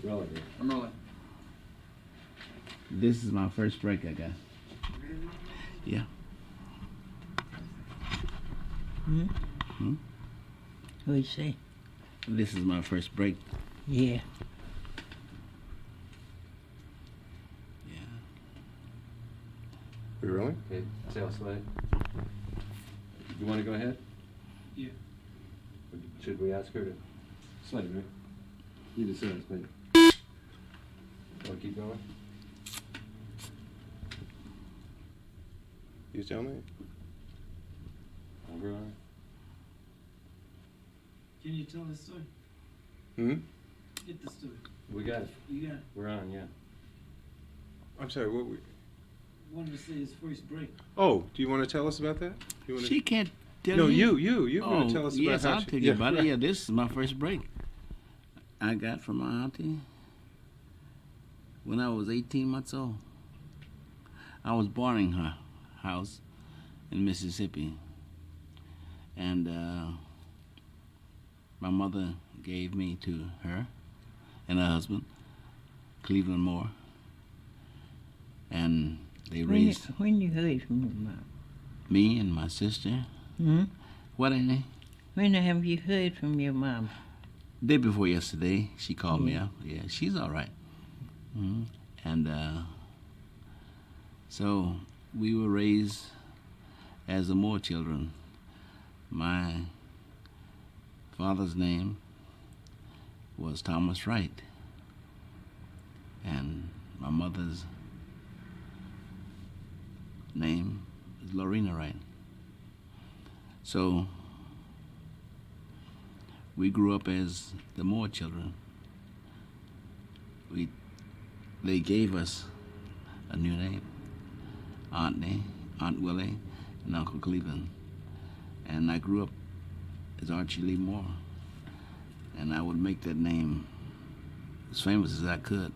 Rolling. I'm rolling. This is my first break I got. Yeah. Hmm? What you say? This is my first break. Yeah. Yeah. We rolling? Okay, tail slide. You want to go ahead? Yeah. Should we ask her to slide it, right? You decide, slide. Want to keep going? You tell me. I'll go on. Can you tell the story? Hmm? Get the story. We got it. You got it. We're on, yeah. I'm sorry. What? Wanted to say his first break. Oh, do you want to tell us about that? You wanna... She can't tell No, you. you want to tell us yes, about how I'll she... tell you about right. it. Yeah, this is my first break. I got from my auntie when I was 18 months old. I was born in her house in Mississippi. And my mother gave me to her and her husband, Cleveland Moore. And they raised When you heard from your mom? me and my sister. Hmm? What, Annie? When have you heard from your mom? Day before yesterday, she called me Yeah. up. Yeah, she's all right. And so we were raised as the Moore children. My father's name was Thomas Wright, and my mother's name is Lorena Wright. So we grew up as the Moore children. They gave us a new name, Aunt Willie, and Uncle Cleveland. And I grew up as Archie Lee Moore. And I would make that name as famous as I could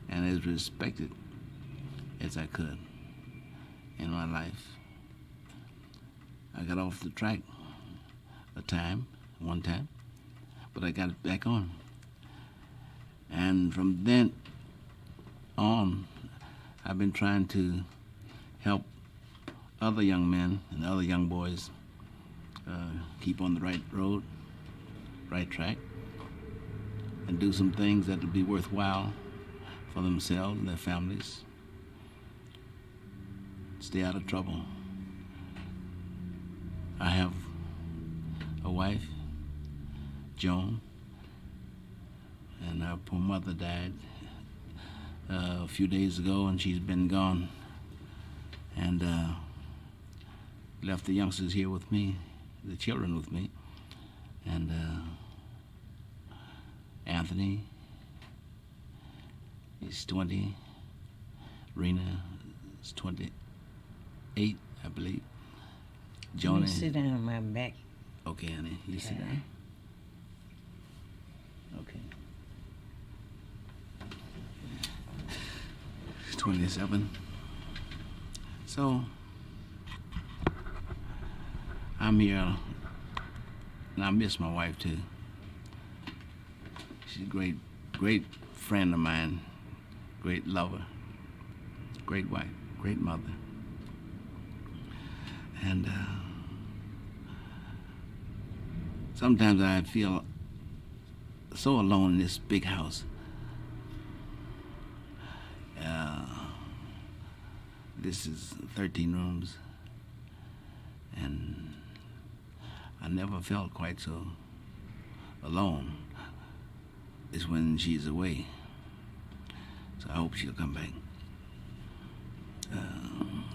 and as respected as I could in my life. I got off the track one time, but I got it back on. And from then on, I've been trying to help other young men and other young boys keep on the right road, right track, and do some things that will be worthwhile for themselves and their families. Stay out of trouble. I have a wife, Joan, and her poor mother died a few days ago, and she's been gone, and left the youngsters here with me, the children with me, and Anthony, he's 20, Rena is 28, I believe. Let Joni. me sit down on my back. Okay, honey, you sit down. Okay. 27. So I'm here, and I miss my wife too. She's a great friend of mine, great lover, great wife, great mother. And sometimes I feel so alone in this big house. This is 13 rooms, and I never felt quite so alone as when she's away. So I hope she'll come back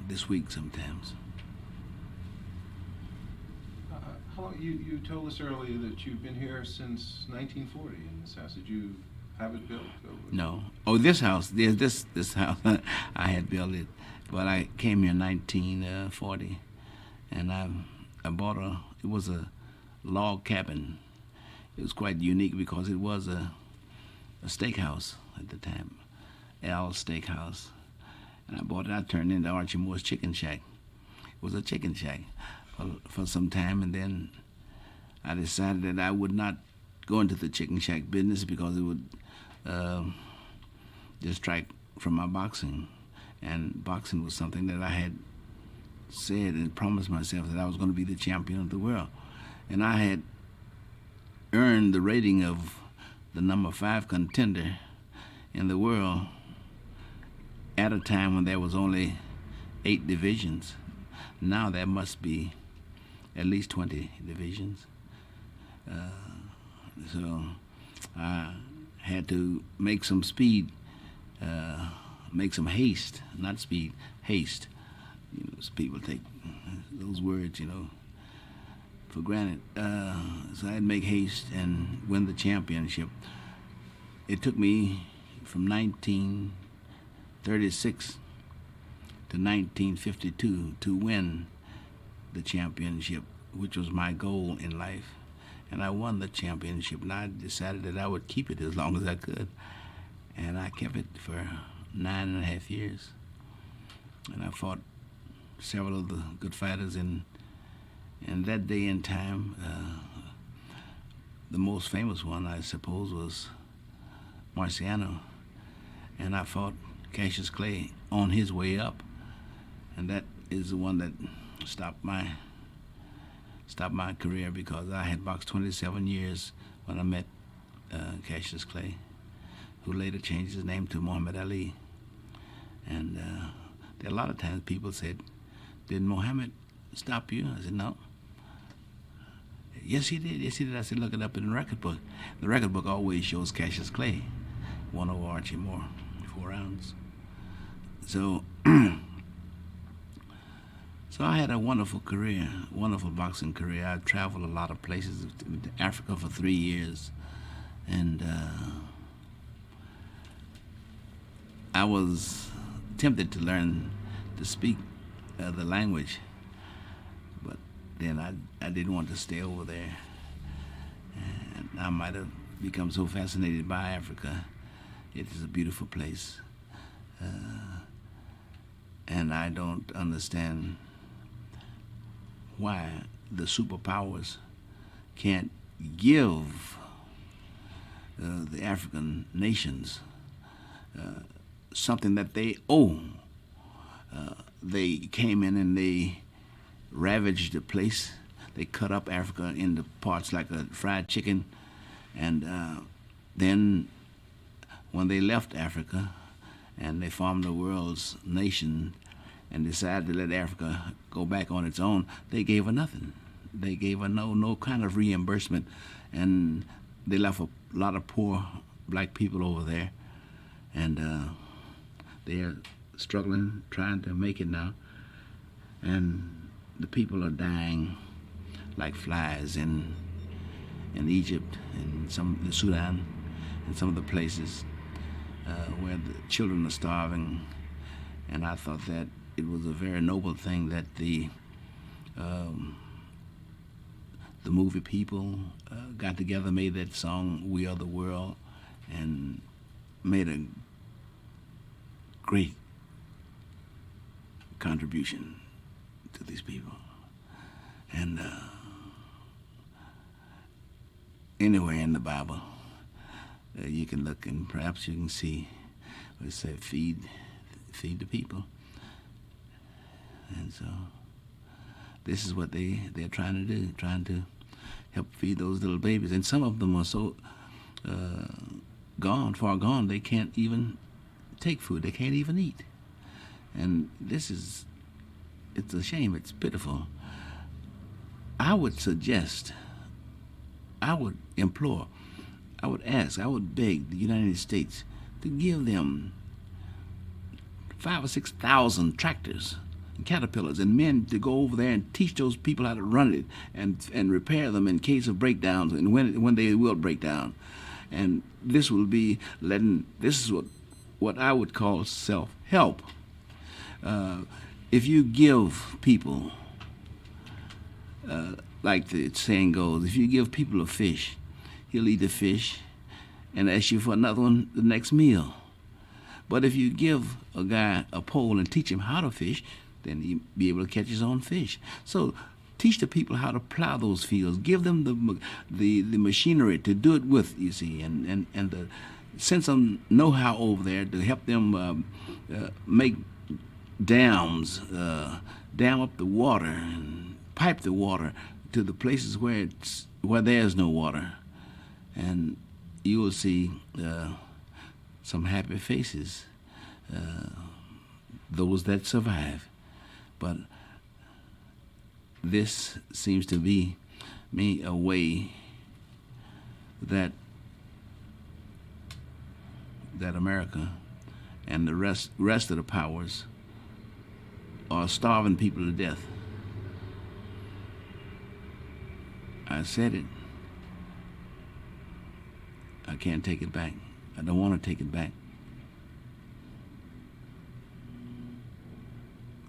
this week sometimes. How long, you told us earlier that you've been here since 1940 in this house. Did you have it built? No. Oh, this house, this house, I had built it, but I came here in 1940, and I bought it was a log cabin. It was quite unique because it was a steakhouse at the time, Al Steakhouse. And I bought it, I turned it into Archie Moore's Chicken Shack. It was a chicken shack for some time, and then I decided that I would not go into the chicken shack business because it would distract from my boxing. And boxing was something that I had said and promised myself that I was going to be the champion of the world. And I had earned the rating of the number 5 contender in the world at a time when there was only 8 divisions. Now there must be at least 20 divisions. So I had to make some speed, make some haste, not speed, haste. You know, so people take those words, you know, for granted. So I'd make haste and win the championship. It took me from 1936 to 1952 to win the championship, which was my goal in life. And I won the championship, and I decided that I would keep it as long as I could. And I kept it for 9.5 years. And I fought several of the good fighters in that day and time. The most famous one, I suppose, was Marciano. And I fought Cassius Clay on his way up. And that is the one that stopped my career, because I had boxed 27 years when I met Cassius Clay, who later changed his name to Muhammad Ali. And there are a lot of times people said, "Did Muhammad stop you?" I said, "No." "Yes, he did. Yes, he did." I said, "Look it up in the record book." The record book always shows Cassius Clay won over Archie Moore, 4 rounds. So I had a wonderful career, wonderful boxing career. I traveled a lot of places, to Africa for 3 years, and I was tempted to learn to speak the language, but then I didn't want to stay over there. And I might have become so fascinated by Africa. It is a beautiful place, and I don't understand why the superpowers can't give the African nations something that they owe. They came in and they ravaged the place. They cut up Africa into parts like a fried chicken, and then when they left Africa and they formed the world's nation and decided to let Africa go back on its own, they gave her nothing. They gave her no kind of reimbursement, and they left a lot of poor black people over there, and they are struggling, trying to make it now, and the people are dying like flies in Egypt and the Sudan and some of the places where the children are starving. And I thought that it was a very noble thing that the movie people got together, made that song "We Are the World," and made a great contribution to these people. And anywhere in the Bible you can look, and perhaps you can see where it said feed the people. And so this is what they're trying to do, trying to help feed those little babies. And some of them are so far gone, they can't even take food. They can't even eat. And it's a shame. It's pitiful. I would suggest, I would implore, I would ask, I would beg the United States to give them 5,000 or 6,000 tractors and caterpillars and men to go over there and teach those people how to run it and repair them in case of breakdowns and when they will break down. And this will be this is what I would call self-help. If you give people, like the saying goes, if you give people a fish, he'll eat the fish and ask you for another one the next meal. But if you give a guy a pole and teach him how to fish, then he'll be able to catch his own fish. So teach the people how to plow those fields. Give them the machinery to do it with, you see, and sent some know-how over there to help them make dams, dam up the water and pipe the water to the places where there's no water, and you will see some happy faces, those that survive. But this seems to be me a way that America and the rest of the powers are starving people to death. I said it. I can't take it back. I don't want to take it back.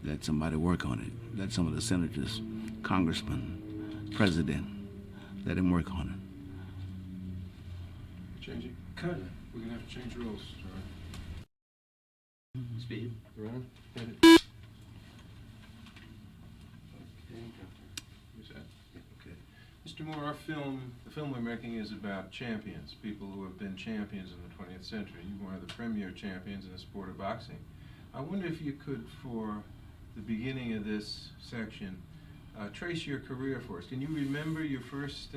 Let somebody work on it. Let some of the senators, congressmen, president, let him work on it. Changing? Cut. We're gonna have to change rules, all right? Speed. Around. Hit it. Okay, Who's that? Okay. Mr. Moore, the film we're making is about champions, people who have been champions in the 20th century. You're one of the premier champions in the sport of boxing. I wonder if you could, for the beginning of this section, trace your career for us. Can you remember your first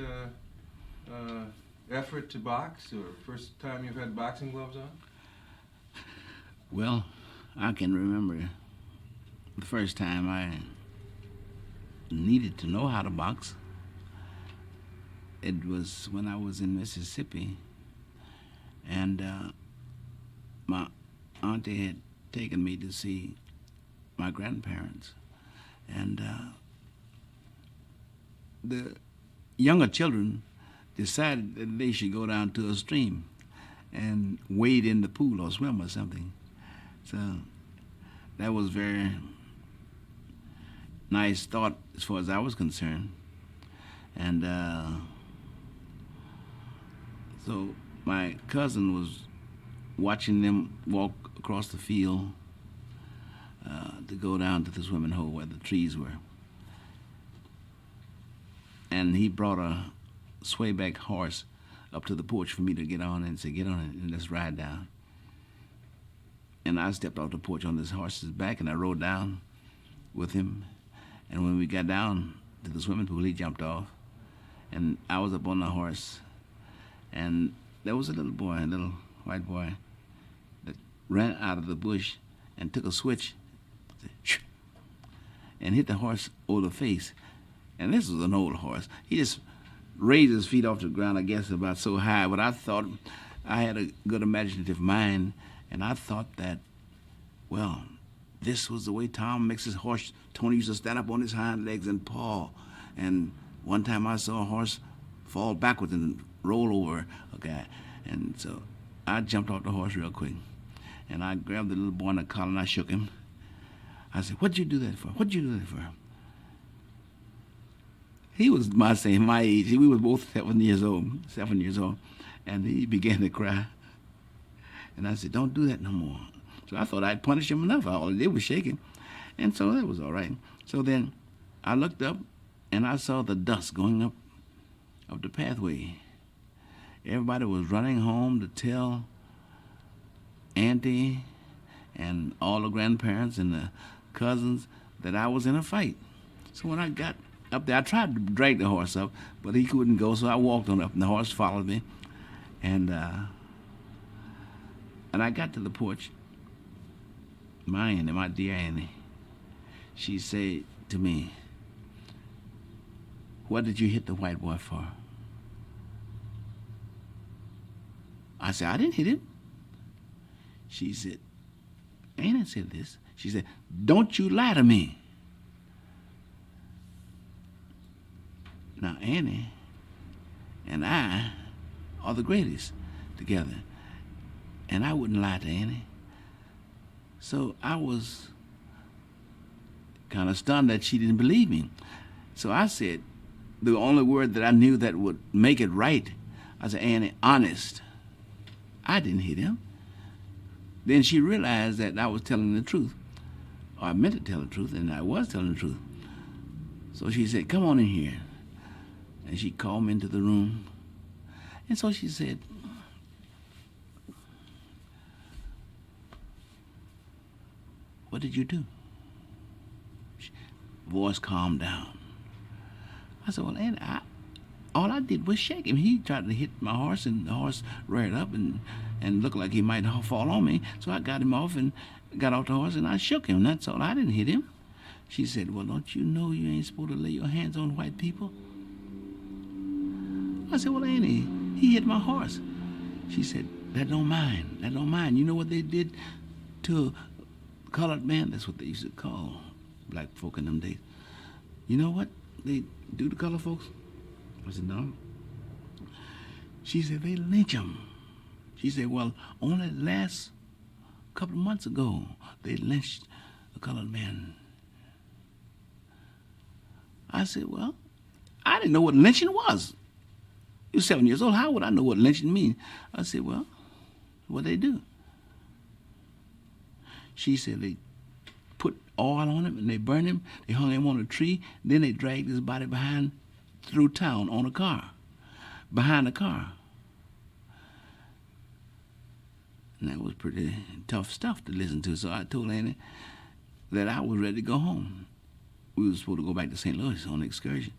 effort to box, or first time you've had boxing gloves on? Well, I can remember the first time I needed to know how to box. It was when I was in Mississippi, and my auntie had taken me to see my grandparents, and the younger children decided that they should go down to a stream and wade in the pool or swim or something. So that was very nice thought as far as I was concerned. And so my cousin was watching them walk across the field to go down to the swimming hole where the trees were. And he brought a swayback horse up to the porch for me to get on and said, "Get on it and let's ride down." And I stepped off the porch on this horse's back and I rode down with him. And when we got down to the swimming pool, he jumped off. And I was up on the horse. And there was a little boy, a little white boy, that ran out of the bush and took a switch and hit the horse over the face. And this was an old horse. He just raised his feet off the ground, I guess, about so high. But I thought, I had a good imaginative mind, and I thought that, well, this was the way Tom makes his horse. Tony used to stand up on his hind legs and paw. And one time I saw a horse fall backwards and roll over a guy. And so I jumped off the horse real quick. And I grabbed the little boy in the collar and I shook him. I said, "What'd you do that for? What'd you do that for?" He was my age. We were both 7 years old. And he began to cry. And I said, "Don't do that no more." So I thought I'd punish him enough. All I did was shake him. And so that was all right. So then I looked up and I saw the dust going up the pathway. Everybody was running home to tell Auntie and all the grandparents and the cousins that I was in a fight. So when I got up there, I tried to drag the horse up, but he couldn't go, so I walked on up, and the horse followed me. And I got to the porch. My Annie, my dear Annie, she said to me, "What did you hit the white boy for?" I said, "I didn't hit him." She said, Annie said this. She said, "Don't you lie to me." Now, Annie and I are the greatest together. And I wouldn't lie to Annie. So I was kind of stunned that she didn't believe me. So I said, the only word that I knew that would make it right, I said, "Annie, honest, I didn't hit him." Then she realized that I was telling the truth. Or I meant to tell the truth, and I was telling the truth. So she said, "Come on in here." And she called me into the room. And so she said, what did you do? Voice calmed down. I said, well, Annie, all I did was shake him. He tried to hit my horse, and the horse reared up and looked like he might fall on me. So I got him off and got off the horse, and I shook him. That's all. I didn't hit him. She said, well, don't you know you ain't supposed to lay your hands on white people? I said, well, Annie, he hit my horse. She said, that don't mind. That don't mind. You know what they did to a colored man? That's what they used to call black folk in them days. You know what they do to colored folks? I said, no. She said, they lynch them. She said, well, only last couple of months ago, they lynched a colored man. I said, well, I didn't know what lynching was. You were 7 years old. How would I know what lynching means? I said, well, what they do? She said they put oil on him and they burned him. They hung him on a tree. Then they dragged his body through town on a car, behind a car. And that was pretty tough stuff to listen to. So I told Annie that I was ready to go home. We were supposed to go back to St. Louis on an excursion.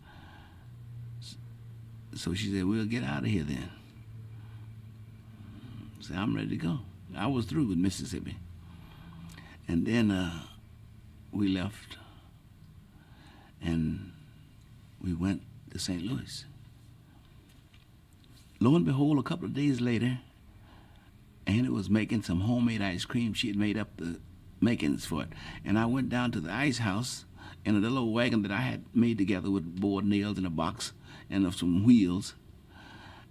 So she said, we'll get out of here then. I said, I'm ready to go. I was through with Mississippi. And then we left, and we went to St. Louis. Lo and behold, a couple of days later, Annie was making some homemade ice cream. She had made up the makings for it. And I went down to the ice house in a little wagon that I had made together with board nails in a box and some wheels,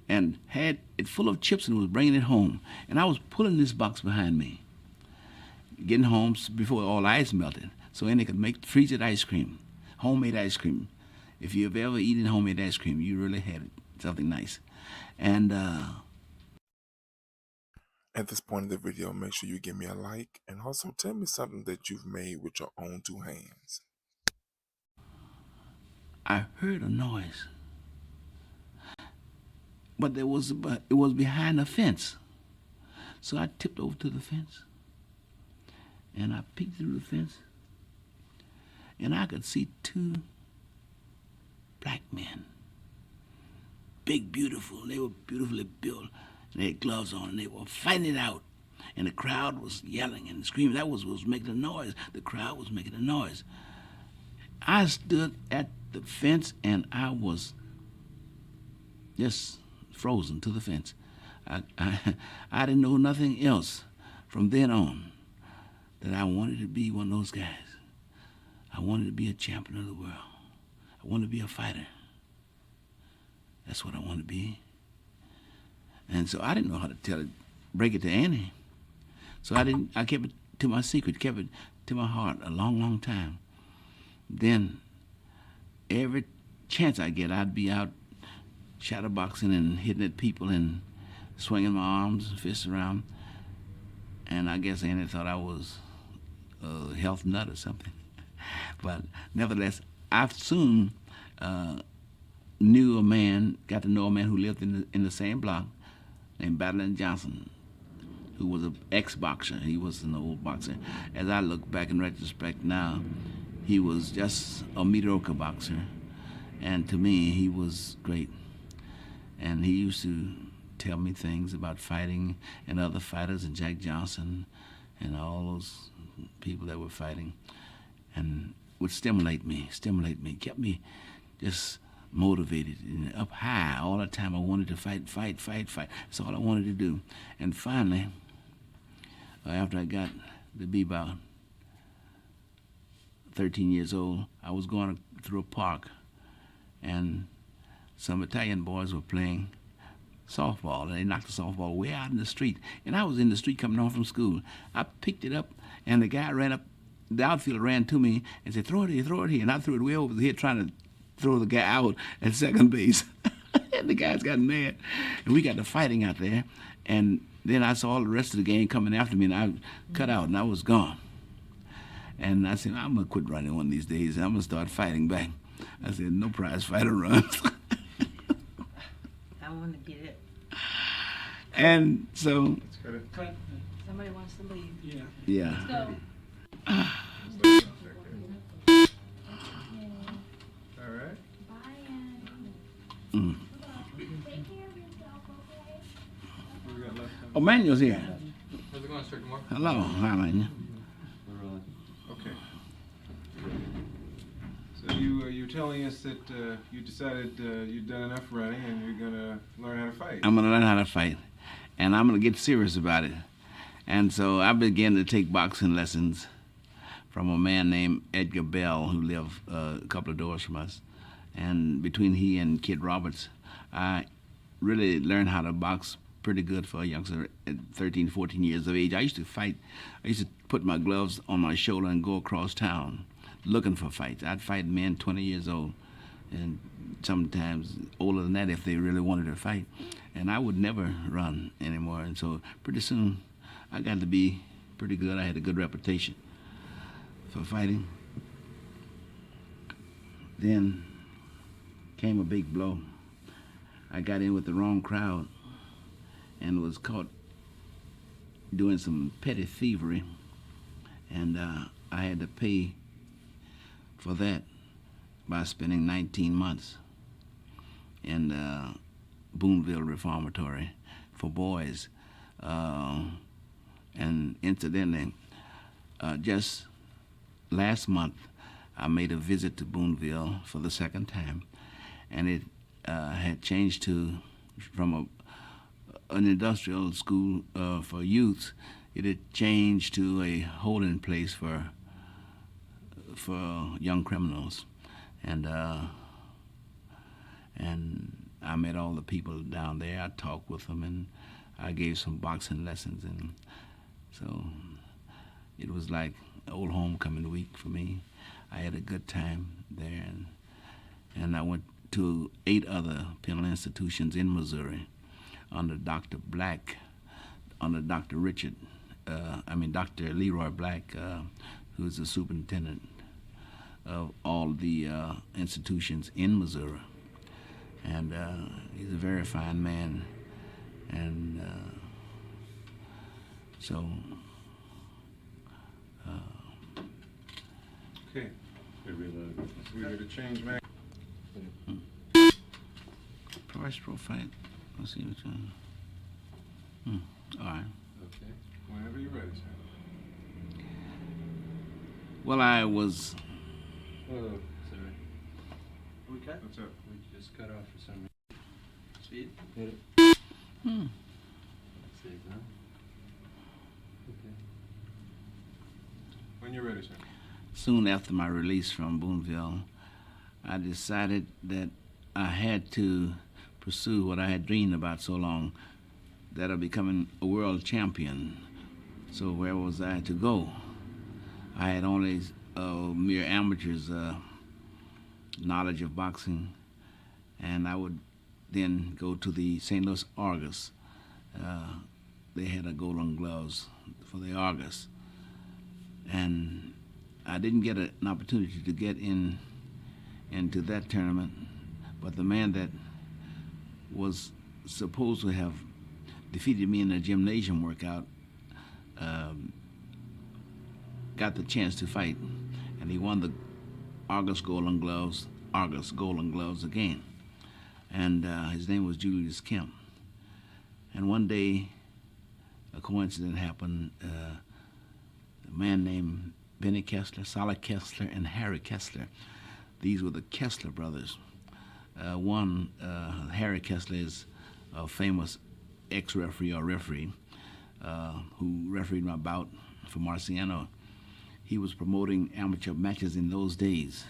and had it full of chips and was bringing it home. And I was pulling this box behind me, getting home before all the ice melted, so Annie could make freeze-it ice cream, homemade ice cream. If you've ever eaten homemade ice cream, you really had something nice. And At this point in the video, make sure you give me a like, and also tell me something that you've made with your own two hands. I heard a noise, but it was behind a fence. So I tipped over to the fence, and I peeked through the fence, and I could see two black men, big, beautiful. They were beautifully built, and they had gloves on, and they were fighting it out. And the crowd was yelling and screaming. That was making a noise. The crowd was making a noise. I stood at the fence, and I was just frozen to the fence. I didn't know nothing else from then on that I wanted to be one of those guys. I wanted to be a champion of the world. I wanted to be a fighter. That's what I wanted to be. And so I didn't know how to break it to Annie. So I kept it to my secret, kept it to my heart a long, long time. Then every chance I get, I'd be out shadowboxing and hitting at people and swinging my arms and fists around. And I guess Annie thought I was a health nut or something. But nevertheless, I soon got to know a man who lived in the same block named Battling Johnson, who was an ex-boxer. He was an old boxer. As I look back in retrospect now, he was just a mediocre boxer. And to me, he was great. And he used to tell me things about fighting and other fighters and Jack Johnson and all those people that were fighting, and would stimulate me, kept me just motivated and up high all the time. I wanted to fight. That's all I wanted to do. And finally, after I got to be about 13 years old, I was going through a park, and some Italian boys were playing softball, and they knocked the softball way out in the street. And I was in the street coming home from school. I picked it up, and the guy ran up, the outfielder ran to me and said, throw it here. And I threw it way over the head, trying to throw the guy out at second base. And the guys got mad, and we got to fighting out there. And then I saw the rest of the game coming after me, and I cut out, and I was gone. And I said, I'm going to quit running one of these days, and I'm going to start fighting back. I said, no prize fighter runs. I want to get it. And so, Let's go to Cut. Somebody wants to leave. Yeah. yeah. Let's go. Mm. What we got left? Oh, Manuel's here. How's it going, Instructor Moore? Hello. Hi, Manuel. We're rolling. Okay. So you're telling us that you decided you'd done enough running and you're gonna learn how to fight. I'm going to learn how to fight, and I'm going to get serious about it. And so I began to take boxing lessons from a man named Edgar Bell, who lived a couple of doors from us. And between he and Kid Roberts, I really learned how to box pretty good for a youngster at 13, 14 years of age. I used to fight. I used to put my gloves on my shoulder and go across town looking for fights. I'd fight men 20 years old, and sometimes older than that if they really wanted to fight. And I would never run anymore. And so pretty soon I got to be pretty good. I had a good reputation for fighting. Then came a big blow. I got in with the wrong crowd and was caught doing some petty thievery, and I had to pay for that by spending 19 months in Boonville Reformatory for boys. And incidentally, just last month, I made a visit to Boonville for the second time, and it had changed from an industrial school for youths. It had changed to a holding place for young criminals, and I met all the people down there. I talked with them, and I gave some boxing lessons, and so it was like old homecoming week for me. I had a good time there, and I went to 8 other penal institutions in Missouri under Dr. Black, under Dr. Dr. Leroy Black, who's the superintendent of all the institutions in Missouri. And he's a very fine man. And so... Okay. We got to change Mac. Price pro fight. Let's see which one. All right. Okay. Whenever you're ready, sir. Well, I was... Oh, sorry. We cut? What's up? We just cut off for some reason. Speed? Hit it. Hmm. Let's see, huh? Okay. When you're ready, sir. Soon after my release from Boonville, I decided that I had to pursue what I had dreamed about so long, that of becoming a world champion. So where was I to go? I had only mere amateur's knowledge of boxing, and I would then go to the St. Louis Argus. They had a golden gloves for the Argus, and I didn't get an opportunity to get into that tournament, but the man that was supposed to have defeated me in a gymnasium workout got the chance to fight, and he won the Argus Golden Gloves again. And his name was Julius Kemp. And one day, a coincidence happened. A man named Benny Kessler, Solid Kessler, and Harry Kessler. These were the Kessler brothers. Harry Kessler is a famous ex-referee or referee who refereed my bout for Marciano. He was promoting amateur matches in those days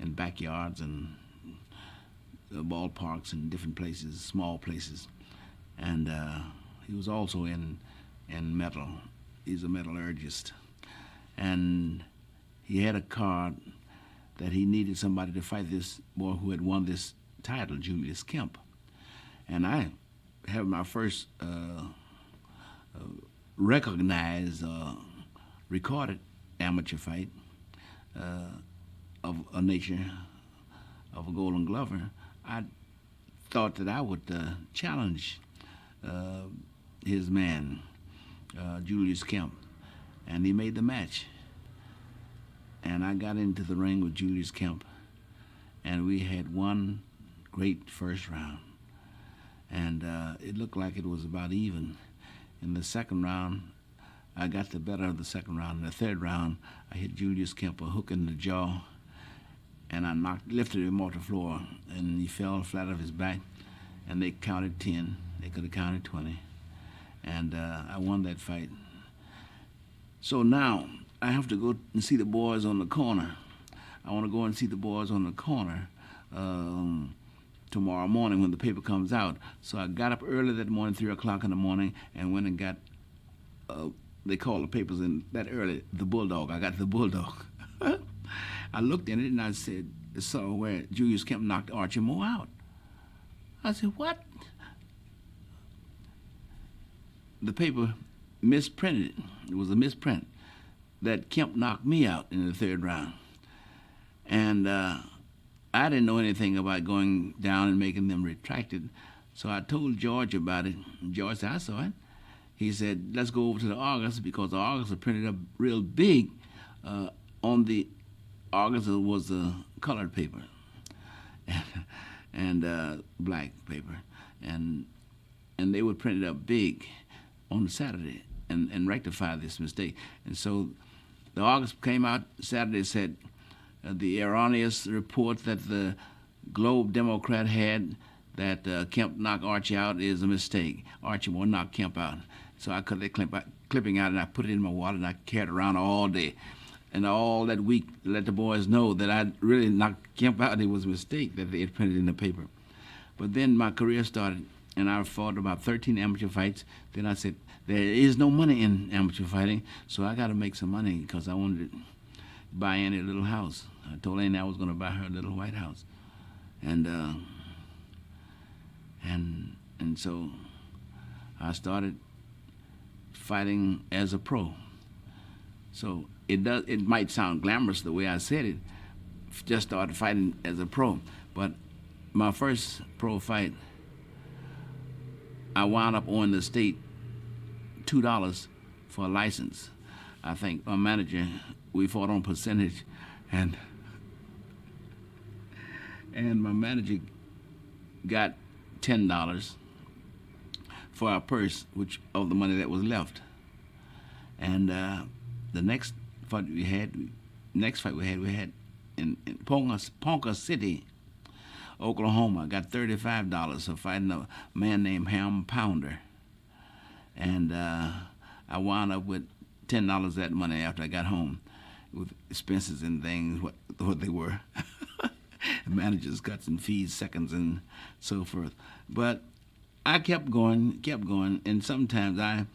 in backyards and ballparks and different places, small places. And he was also in metal. He's a metallurgist. And he had a card that he needed somebody to fight this boy who had won this title, Julius Kemp. And I had my first recognized, recorded amateur fight of a nature of a Golden Glover. I thought that I would challenge his man, Julius Kemp, and he made the match. And I got into the ring with Julius Kemp, and we had one great first round. And it looked like it was about even. In the second round, I got the better of the second round. In the third round, I hit Julius Kemp a hook in the jaw, and I lifted him off the floor, and he fell flat on his back, and they counted 10. They could have counted 20. And I won that fight. So now I have to go and see the boys on the corner. I want to go and see the boys on the corner tomorrow morning when the paper comes out. So I got up early that morning, 3 o'clock in the morning, and went and got, they call the papers in that early, the Bulldog. I got the Bulldog. I looked in it and I saw where Julius Kemp knocked Archie Moore out. I said, what? The paper misprinted it. It was a misprint that Kemp knocked me out in the third round. And I didn't know anything about going down and making them retracted. So I told George about it. George said, I saw it. He said, let's go over to the Argus, because the Argus are printed up real big. On the Argus was a colored paper and black paper. And they would print it up big on Saturday and rectify this mistake. And so the Argus came out Saturday, said, the erroneous report that the Globe Democrat had that Kemp knocked Archie out is a mistake. Archie Moore knocked Kemp out. So I cut that clipping out and I put it in my wallet and I carried it around all day. And all that week to let the boys know that I really knocked Kemp out. It was a mistake that they had printed in the paper. But then my career started and I fought about 13 amateur fights. Then I said, there is no money in amateur fighting, so I got to make some money because I wanted to buy Annie a little house. I told Annie I was going to buy her a little white house. And so I started fighting as a pro. So it might sound glamorous the way I said it, just started fighting as a pro. But my first pro fight, I wound up owing the state $2 for a license. I think my manager, we fought on percentage, and my manager got $10 for our purse, which of the money that was left. And the next fight we had in Ponca City, Oklahoma. I got $35 for fighting a man named Ham Pounder. And I wound up with $10 that money after I got home, with expenses and things, what they were. Managers' cuts and fees, seconds, and so forth. But I kept going, and sometimes I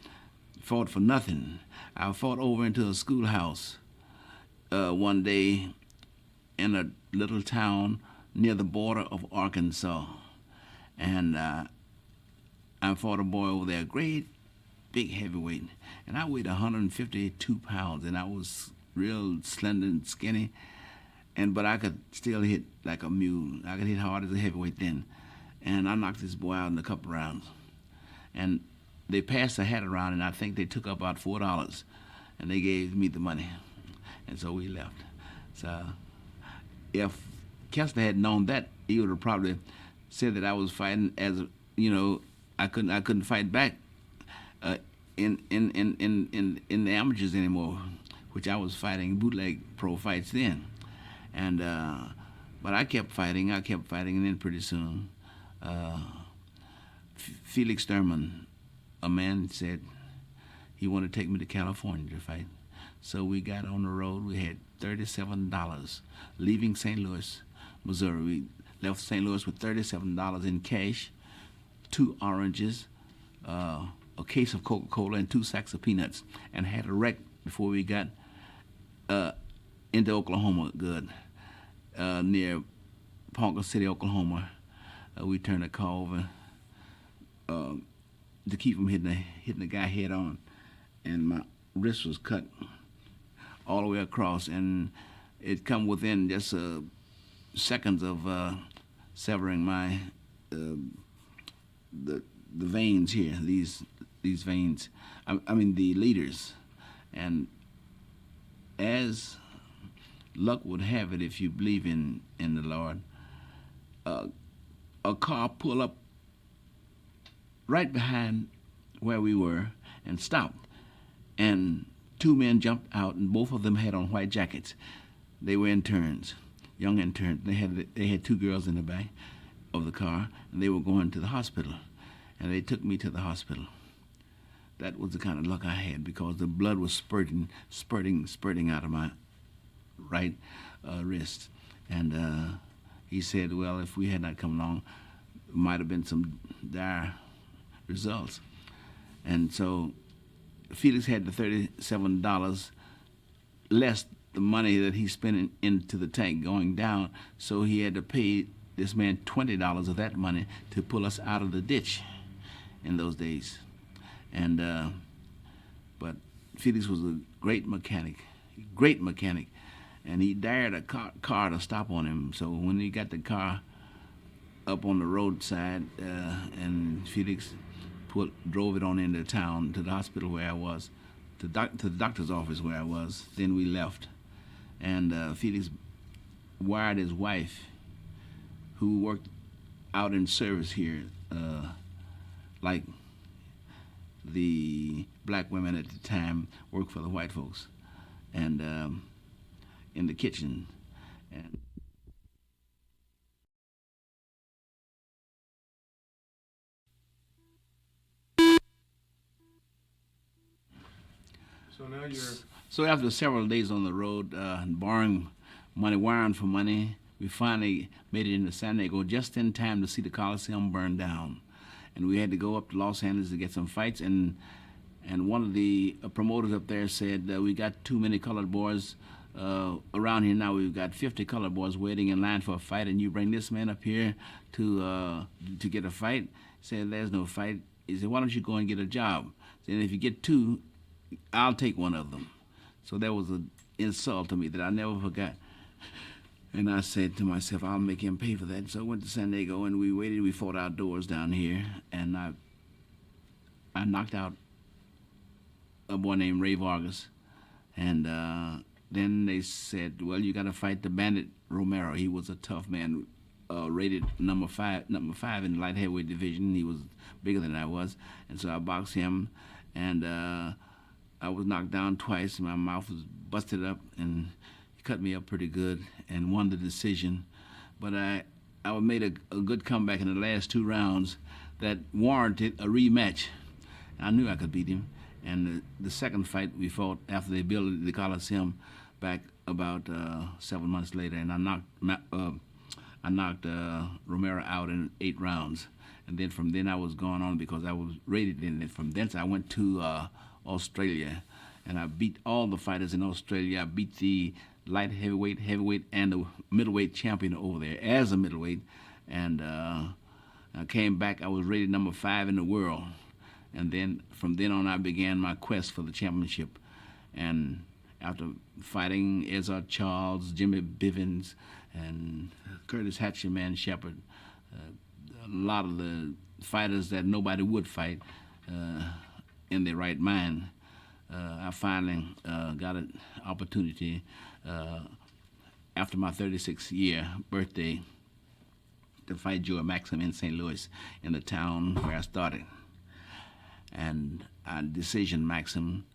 fought for nothing. I fought over into a schoolhouse one day in a little town near the border of Arkansas. And I fought a boy over there, great big heavyweight. And I weighed 152 pounds, and I was real slender and skinny. But I could still hit like a mule. I could hit hard as a heavyweight then. And I knocked this boy out in a couple rounds. And they passed the hat around, and I think they took up about $4. And they gave me the money. And so we left. So if Kessler had known that, he would have probably said that I was fighting as, I couldn't fight back in the amateurs anymore, which I was fighting bootleg pro fights then. And but I kept fighting, and then pretty soon, Felix Thurman, a man, said he wanted to take me to California to fight. So we got on the road. We had $37 leaving St. Louis, Missouri. We left St. Louis with $37 in cash, 2 oranges, a case of Coca-Cola, and 2 sacks of peanuts, and had a wreck before we got into Oklahoma good, near Ponca City, Oklahoma. We turned the car over to keep from hitting the guy head on, and my wrist was cut all the way across, and it come within just seconds of severing my the veins here, these veins. I mean the leaders, and as luck would have it, if you believe in the Lord, a car pulled up right behind where we were and stopped. And two men jumped out, and both of them had on white jackets. They were interns, young interns. They had two girls in the back of the car, and they were going to the hospital. And they took me to the hospital. That was the kind of luck I had, because the blood was spurting out of my right wrist. And he said, well, if we had not come along, it might have been some dire results. And so Felix had the $37 less the money that he spent into the tank going down, so he had to pay this man $20 of that money to pull us out of the ditch in those days. And but Felix was a great mechanic, and he dared a car to stop on him. So when he got the car up on the roadside, and Felix drove it on into town to the hospital where I was, to the doctor's office where I was. Then we left, and Felix wired his wife, who worked out in service here, like the black women at the time worked for the white folks, and in the kitchen. And So now you're so after several days on the road, borrowing money, wiring for money, we finally made it into San Diego just in time to see the Coliseum burn down. And we had to go up to Los Angeles to get some fights, and one of the promoters up there said, we got too many colored boys around here now. We've got 50 colored boys waiting in line for a fight, and you bring this man up here to get a fight? He said, there's no fight. He said, why don't you go and get a job? He said, if you get two, I'll take one of them. So that was an insult to me that I never forgot. And I said to myself, I'll make him pay for that. So I went to San Diego, and we waited. We fought outdoors down here, and I knocked out a boy named Ray Vargas. And then they said, well, you got to fight the Bandit Romero. He was a tough man, rated number five in the light heavyweight division. He was bigger than I was. And so I boxed him, and I was knocked down twice. My mouth was busted up, and he cut me up pretty good and won the decision. But I made a good comeback in the last two rounds that warranted a rematch. I knew I could beat him. And the second fight we fought after they built the Coliseum back about 7 months later, and I knocked Romero out in 8 rounds. And then from then I was going on because I was rated in it. From thence I went to Australia, and I beat all the fighters in Australia. I beat the light heavyweight, and the middleweight champion over there as a middleweight. And I came back. I was rated number 5 in the world. And then from then on, I began my quest for the championship. And after fighting Ezra Charles, Jimmy Bivens, and Curtis Hatcheman Shepard, a lot of the fighters that nobody would fight in their right mind, I finally got an opportunity after my 36th year birthday to fight Joe Maxim in St. Louis, in the town where I started. And I decisioned Maxim,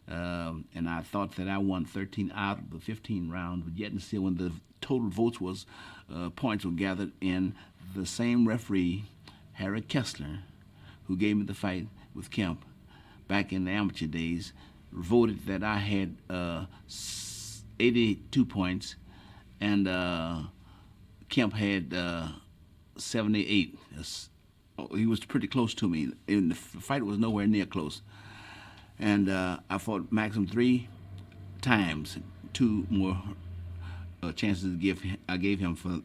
and I thought that I won 13 out of the 15 rounds, but yet and still when the total votes was, points were gathered in, the same referee, Harry Kessler, who gave me the fight with Kemp back in the amateur days, voted that I had 82 points, and Kemp had 78. He was pretty close to me. And the fight was nowhere near close. And I fought Maxim 3 times, 2 more chances I gave him for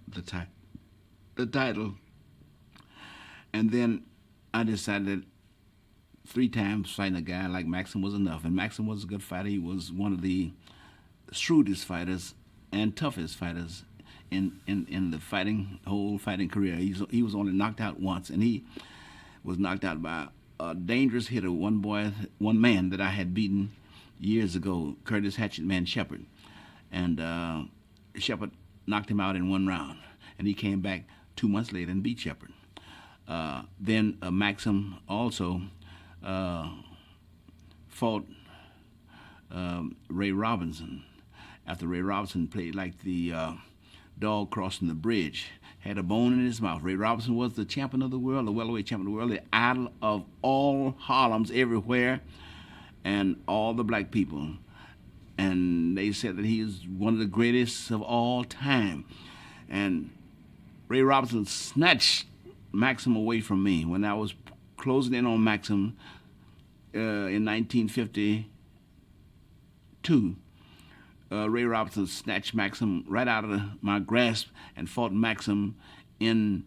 the title. And then I decided that 3 times fighting a guy like Maxim was enough. And Maxim was a good fighter. He was one of the shrewdest fighters and toughest fighters in the whole fighting career. He was only knocked out once, and he was knocked out by a dangerous hitter, one man that I had beaten years ago, Curtis Hatcheman Shepard. And Shepard knocked him out in 1 round, and he came back 2 months later and beat Shepard. Then Maxim also fought Ray Robinson. After Ray Robinson played like the dog crossing the bridge, had a bone in his mouth. Ray Robinson was the champion of the world, the welterweight champion of the world, the idol of all Harlems everywhere and all the black people. And they said that he is one of the greatest of all time. And Ray Robinson snatched Maxim away from me when I was closing in on Maxim in 1952. Ray Robinson snatched Maxim right out of my grasp and fought Maxim in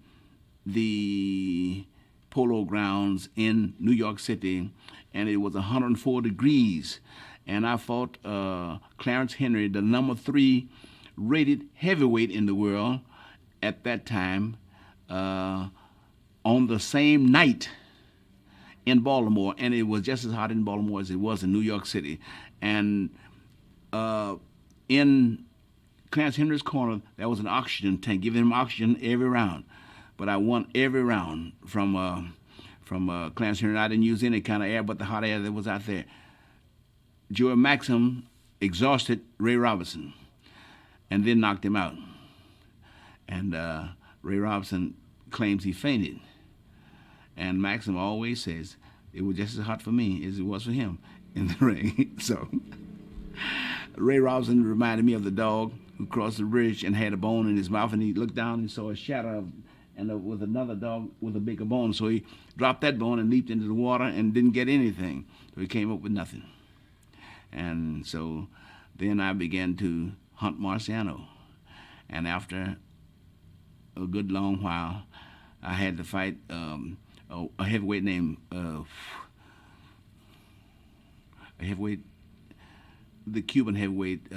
the polo grounds in New York City, and it was 104 degrees. And I fought Clarence Henry, the number 3 rated heavyweight in the world at that time, on the same night in Baltimore, and it was just as hot in Baltimore as it was in New York City. And in Clarence Henry's corner, there was an oxygen tank, giving him oxygen every round. But I won every round from Clarence Henry. I didn't use any kind of air but the hot air that was out there. Joey Maxim exhausted Ray Robinson and then knocked him out. And Ray Robinson claims he fainted. And Maxim always says it was just as hot for me as it was for him in the ring. So Ray Robinson reminded me of the dog who crossed the bridge and had a bone in his mouth, and he looked down and saw a shadow with another dog with a bigger bone. So he dropped that bone and leaped into the water and didn't get anything. So he came up with nothing. And so then I began to hunt Marciano. And after a good long while, I had to fight a heavyweight named the Cuban heavyweight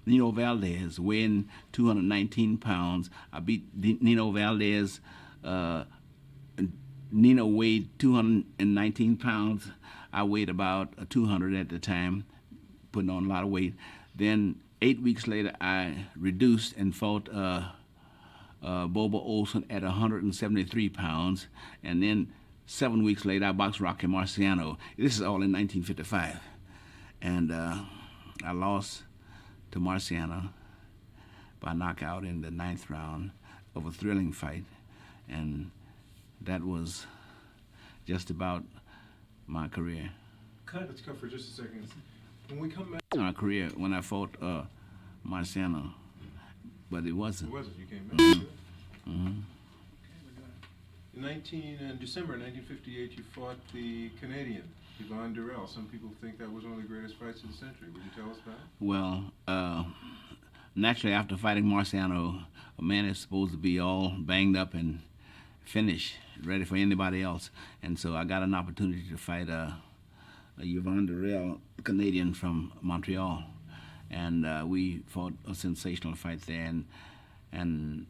Nino Valdez, weighing 219 pounds. I beat Nino Valdez. Nino weighed 219 pounds. I weighed about 200 at the time, putting on a lot of weight. Then 8 weeks later, I reduced and fought Bobo Olson at 173 pounds. And then 7 weeks later, I boxed Rocky Marciano. This is all in 1955. And I lost to Marciano by knockout in the 9th round of a thrilling fight. And that was just about my career. Let's cut for just a second. When we come back... My career when I fought Marciano, but it wasn't. It wasn't. You came back. Mm-hmm. In December 1958, you fought the Canadian, Yvonne Durrell. Some people think that was one of the greatest fights of the century. Would you tell us about it? Well, naturally, after fighting Marciano, a man is supposed to be all banged up and finished, ready for anybody else. And so I got an opportunity to fight a Yvonne Durrell, Canadian from Montreal. And we fought a sensational fight there. And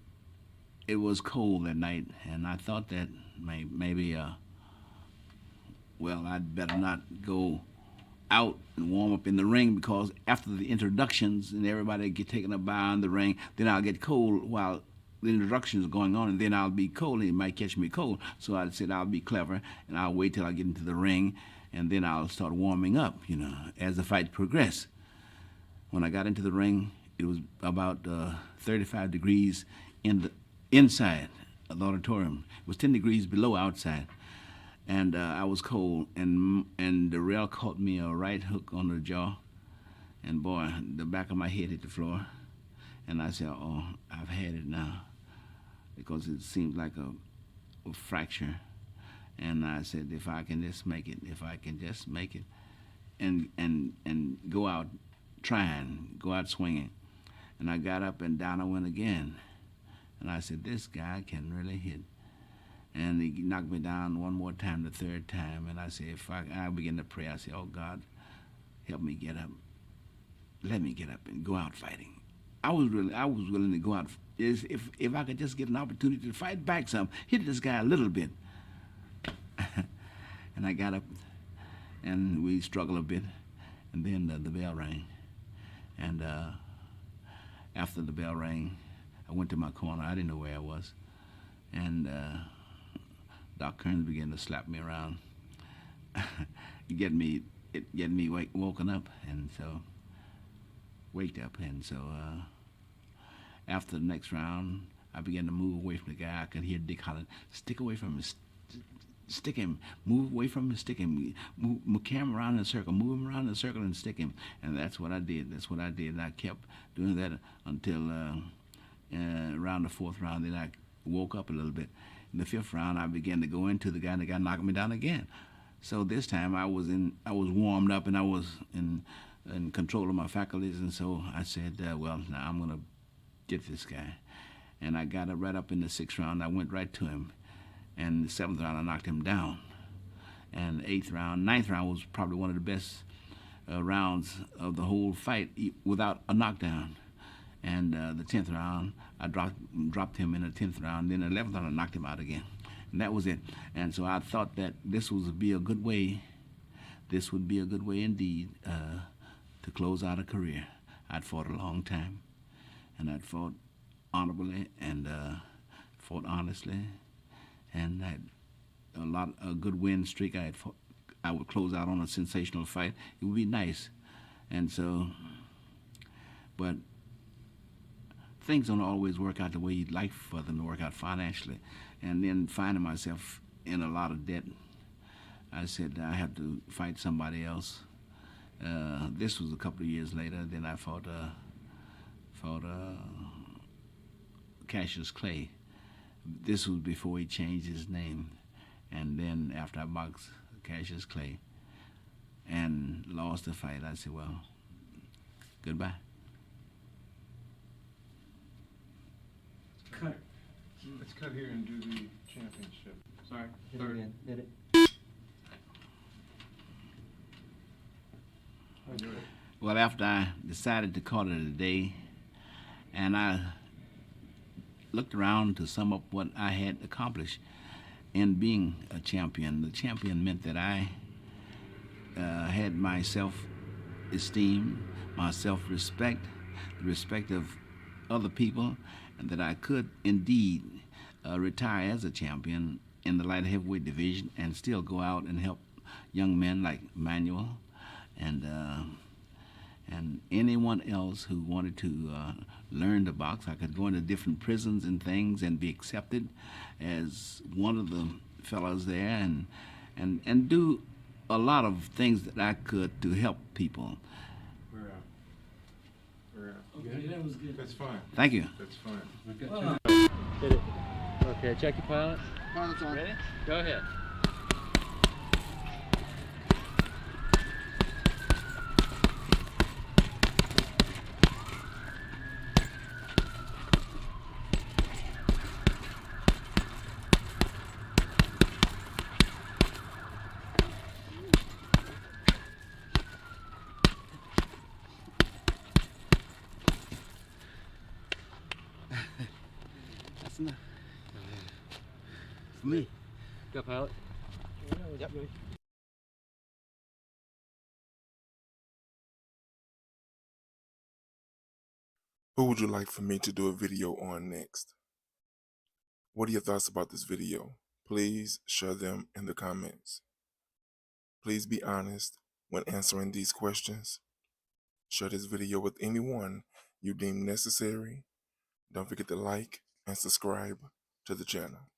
it was cold that night, and I thought that maybe, I'd better not go out and warm up in the ring, because after the introductions and everybody get taken up by in the ring, then I'll get cold while the introduction is going on, and then I'll be cold, and it might catch me cold. So I said I'll be clever, and I'll wait till I get into the ring, and then I'll start warming up, as the fight progressed. When I got into the ring, it was about 35 degrees inside the auditorium. It was 10 degrees below outside. And I was cold, and Durrell caught me a right hook on the jaw, and boy, the back of my head hit the floor. And I said, oh, I've had it now, because it seemed like a fracture. And I said, if I can just make it, and go out trying, go out swinging. And I got up and down I went again. And I said, this guy can really hit. And he knocked me down one more time, the third time. And I said, I began to pray. I said, oh, God, help me get up. Let me get up and go out fighting. I was willing to go out. If I could just get an opportunity to fight back some, hit this guy a little bit. And I got up, and we struggled a bit. And then the bell rang. And after the bell rang, I went to my corner. I didn't know where I was, and Doc Kearns began to slap me around, get me woken up, and so waked up, and so after the next round, I began to move away from the guy. I could hear Dick hollering, "Stick away from him! Stick him! Move away from him! Stick him! Move camera around in a circle! Move him around in a circle and stick him!" And that's what I did. That's what I did. And I kept doing that until around the fourth round. Then I woke up a little bit. In the fifth round, I began to go into the guy, and the guy knocked me down again. So this time I was warmed up, and I was in control of my faculties. And so I said, well, now I'm gonna get this guy. And I got it right up in the sixth round. I went right to him. And the seventh round, I knocked him down. And ninth round was probably one of the best rounds of the whole fight without a knockdown. And the 10th round, I dropped him in the 10th round. Then the 11th round, I knocked him out again. And that was it. And so I thought that this would be a good way. This would be a good way indeed to close out a career. I'd fought a long time, and I'd fought honorably and fought honestly, and I had a good win streak. I would close out on a sensational fight. It would be nice, and so, but things don't always work out the way you'd like for them to work out financially. And then finding myself in a lot of debt, I said I have to fight somebody else. This was a couple of years later. Then I fought Cassius Clay. This was before he changed his name. And then after I boxed Cassius Clay and lost the fight, I said, well, goodbye. Cut. Let's cut here and do the championship. Sorry. Third. Did it? I do it. Well, after I decided to call it a day, and I looked around to sum up what I had accomplished in being a champion. The champion meant that I had my self-esteem, my self-respect, the respect of other people, and that I could indeed retire as a champion in the light heavyweight division and still go out and help young men like Manuel and anyone else who wanted to learn to box. I could go into different prisons and things and be accepted as one of the fellows there and do a lot of things that I could to help people. We're out. We're out. Okay, that was good. That's fine. Thank you. That's fine. Did it? Okay, check your pilot. Pilot's on. Ready? Go ahead. That's enough. For me. Go, pilot. Yep. Who would you like for me to do a video on next? What are your thoughts about this video? Please share them in the comments. Please be honest when answering these questions. Share this video with anyone you deem necessary. Don't forget to like and subscribe to the channel.